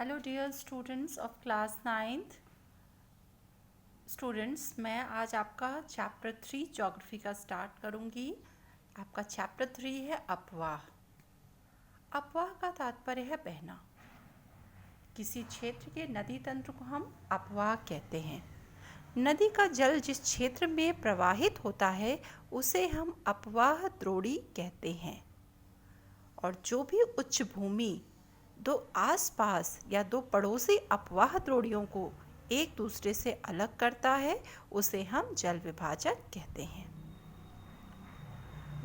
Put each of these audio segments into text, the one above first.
Hello dear students of class 9th students, मैं आज आपका चैप्टर 3 ज्योग्राफी का स्टार्ट करूंगी। आपका चैप्टर 3 है अपवाह। अपवाह का तात्पर्य है बहना। किसी क्षेत्र के नदी तंत्र को हम अपवाह कहते हैं। नदी का जल जिस क्षेत्र में प्रवाहित होता है उसे हम अपवाह द्रोणी कहते हैं। और जो भी उच्च भूमि दो आसपास या दो पड़ोसी अपवाह द्रोणियों को एक दूसरे से अलग करता है उसे हम जल विभाजक कहते हैं।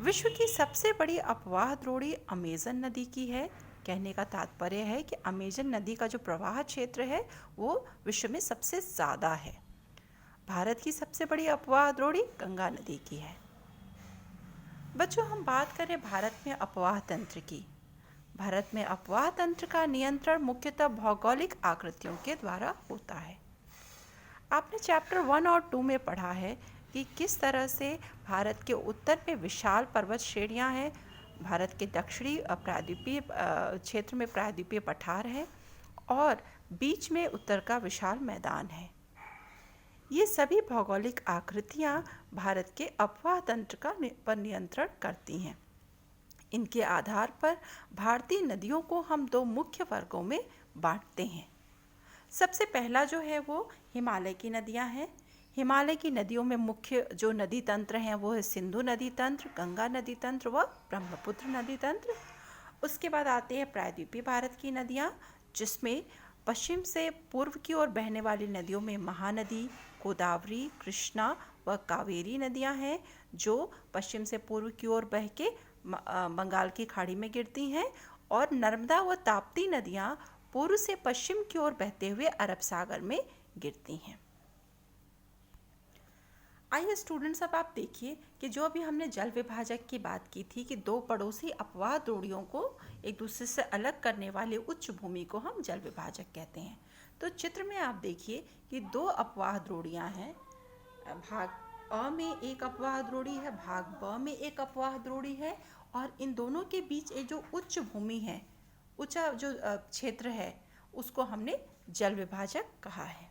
विश्व की सबसे बड़ी अपवाह द्रोणी अमेजन नदी की है। कहने का तात्पर्य है कि अमेजन नदी का जो प्रवाह क्षेत्र है वो विश्व में सबसे ज़्यादा है। भारत की सबसे बड़ी अपवाह द्रोणी गंगा नदी की है। बच्चों, हम बात करें भारत में अपवाह तंत्र की। भारत में अपवाह तंत्र का नियंत्रण मुख्यतः भौगोलिक आकृतियों के द्वारा होता है। आपने चैप्टर 1 और 2 में पढ़ा है कि किस तरह से भारत के उत्तर में विशाल पर्वत श्रेणियां हैं, भारत के दक्षिणी प्रायद्वीपीय क्षेत्र में प्रायद्वीपीय पठार है और बीच में उत्तर का विशाल मैदान है। ये सभी भौगोलिक आकृतियां भारत के अपवाह तंत्र पर नियंत्रण करती हैं। इनके आधार पर भारतीय नदियों को हम दो मुख्य वर्गों में बांटते हैं। सबसे पहला जो है वो हिमालय की नदियां हैं। हिमालय की नदियों में मुख्य जो नदी तंत्र हैं वो है सिंधु नदी तंत्र, गंगा नदी तंत्र व ब्रह्मपुत्र नदी तंत्र। उसके बाद आते हैं प्रायद्वीपीय भारत की नदियां, जिसमें पश्चिम से पूर्व की ओर बहने वाली नदियों में महानदी, गोदावरी, कृष्णा व कावेरी नदियां हैं, जो पश्चिम से पूर्व की ओर बह के बंगाल की खाड़ी में गिरती हैं, और नर्मदा व ताप्ती नदियां पूर्व से पश्चिम की ओर बहते हुए अरब सागर में गिरती हैं। आइए स्टूडेंट्स, अब आप देखिए कि जो अभी हमने जल विभाजक की बात की थी कि दो पड़ोसी अपवाह द्रोणियों को एक दूसरे से अलग करने वाले उच्च भूमि को हम जल विभाजक कहते हैं। तो चित्र में आप देखिए कि दो अपवाह द्रोणियां हैं। भाग अ में एक अपवाह द्रोणी है, भाग ब में एक अपवाह द्रोणी है, और इन दोनों के बीच एक जो उच्च भूमि है, ऊंचा जो क्षेत्र है, उसको हमने जल विभाजक कहा है।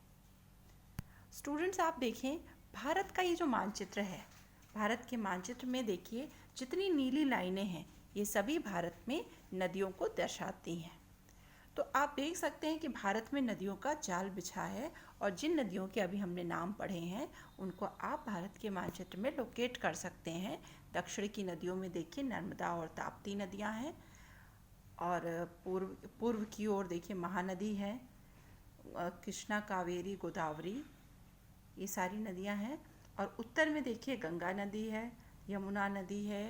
स्टूडेंट्स, आप देखें भारत का ये जो मानचित्र है, भारत के मानचित्र में देखिए जितनी नीली लाइनें हैं ये सभी भारत में नदियों को दर्शाती हैं। तो आप देख सकते हैं कि भारत में नदियों का जाल बिछा है, और जिन नदियों के अभी हमने नाम पढ़े हैं उनको आप भारत के मानचित्र में लोकेट कर सकते हैं। दक्षिण की नदियों में देखिए नर्मदा और ताप्ती नदियां हैं, और पूर्व की ओर देखिए महानदी है, कृष्णा, कावेरी, गोदावरी, ये सारी नदियां हैं। और उत्तर में देखिए गंगा नदी है, यमुना नदी है,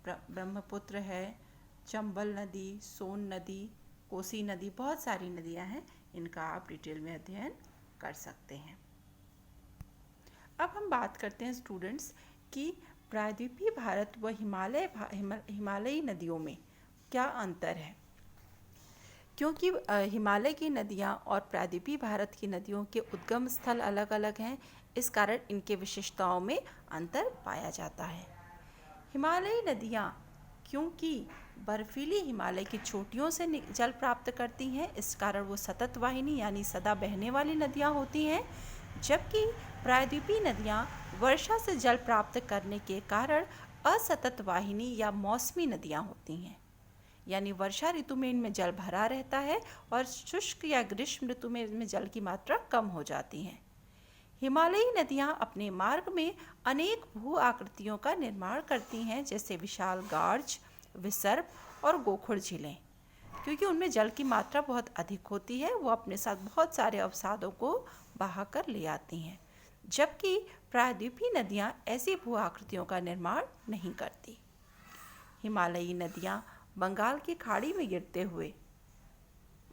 ब्रह्मपुत्र है, चंबल नदी, सोन नदी, कोसी नदी, बहुत सारी नदियां हैं। इनका आप डिटेल में अध्ययन कर सकते हैं। अब हम बात करते हैं स्टूडेंट्स कि प्रायद्वीपीय भारत व हिमालयी नदियों में क्या अंतर है। क्योंकि हिमालय की नदियां और प्रायद्वीपीय भारत की नदियों के उद्गम स्थल अलग अलग हैं, इस कारण इनके विशेषताओं में अंतर पाया जाता है। हिमालयी नदियां क्योंकि बर्फीली हिमालय की चोटियों से जल प्राप्त करती हैं, इस कारण वो सतत वाहिनी यानी सदा बहने वाली नदियां होती हैं, जबकि प्रायद्वीपीय नदियां वर्षा से जल प्राप्त करने के कारण असतत वाहिनी या मौसमी नदियां होती हैं, यानी वर्षा ऋतु में इनमें जल भरा रहता है और शुष्क या ग्रीष्म ऋतु में इनमें जल की मात्रा कम हो जाती है। हिमालयी नदियां अपने मार्ग में अनेक भू आकृतियों का निर्माण करती हैं, जैसे विशाल गार्ज, विसर्प और गोखुर झीलें। क्योंकि उनमें जल की मात्रा बहुत अधिक होती है, वो अपने साथ बहुत सारे अवसादों को बहा कर ले आती हैं, जबकि प्रायद्वीपीय नदियां ऐसी भू आकृतियों का निर्माण नहीं करती। हिमालयी नदियां बंगाल की खाड़ी में गिरते हुए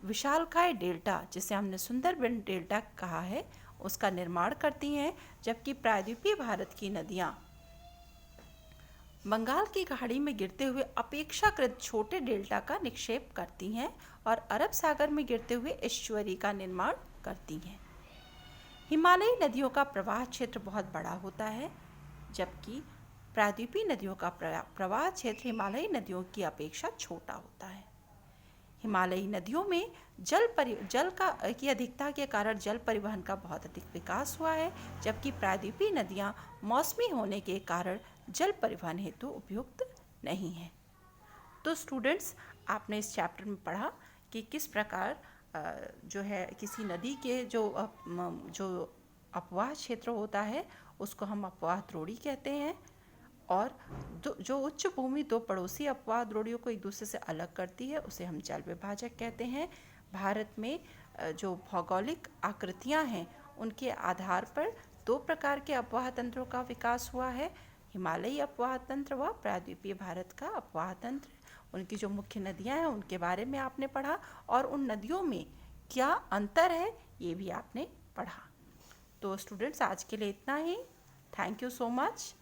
विशालकाय डेल्टा, जिसे हमने सुंदरबन डेल्टा कहा है, उसका निर्माण करती हैं, जबकि प्रायद्वीपीय भारत की नदियां बंगाल की खाड़ी में गिरते हुए अपेक्षाकृत छोटे डेल्टा का निक्षेप करती हैं और अरब सागर में गिरते हुए एस्चुअरी का निर्माण करती हैं। हिमालयी नदियों का प्रवाह क्षेत्र बहुत बड़ा होता है, जबकि प्रायद्वीपीय नदियों का प्रवाह क्षेत्र हिमालयी नदियों की अपेक्षा छोटा होता है। हिमालयी नदियों में जल की अधिकता के कारण जल परिवहन का बहुत अधिक विकास हुआ है, जबकि प्रायद्वीपीय नदियाँ मौसमी होने के कारण जल परिवहन हेतु उपयुक्त नहीं हैं। तो स्टूडेंट्स, आपने इस चैप्टर में पढ़ा कि किस प्रकार जो है किसी नदी के जो अपवाह क्षेत्र होता है उसको हम अपवाह द्रोणी कहते हैं, और जो उच्च भूमि दो पड़ोसी अपवाह द्रोणियों को एक दूसरे से अलग करती है उसे हम जल विभाजक कहते हैं। भारत में जो भौगोलिक आकृतियां हैं उनके आधार पर दो प्रकार के अपवाह तंत्रों का विकास हुआ है, हिमालयी अपवाह तंत्र व प्रायद्वीपीय भारत का अपवाह तंत्र। उनकी जो मुख्य नदियां हैं उनके बारे में आपने पढ़ा, और उन नदियों में क्या अंतर है ये भी आपने पढ़ा। तो स्टूडेंट्स, आज के लिए इतना ही। Thank you so much.